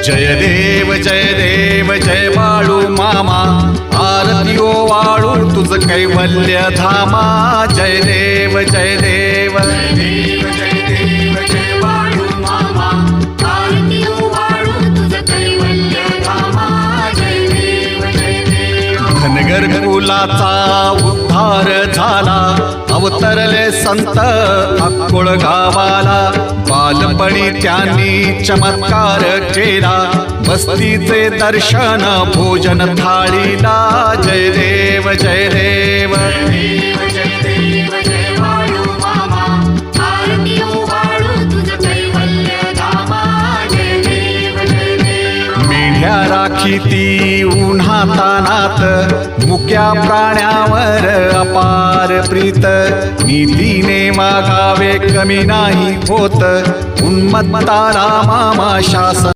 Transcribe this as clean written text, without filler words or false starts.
जय देव जय बाळू मामा, आरती ओवाळू तुझ कैवल्य धामा. जय देव जय देव जय देव जय देव जय बाळू मामा, आरती ओवाळू तुझ कैवल्य धामा. जय देव जय देव. धनगर कुलाचा उद्धार झाला, अवतरले संत अक्कोळ गावाला. बालपणी त्यांनी चमत्कार केला, बस्तीचे दर्शन भोजन थाळीला. जय देव जय देव जय देव जय बाळू मामा, आरती ओवाळू तुझ कैवल्य धामा. जय देव जय देव. मेढ्या राखीती उन्हातानात, मुक्या प्राण्यावर अपार प्रीत. नीतीने मागावे कमी नाही होत, उन्मत्ताला मामा शासन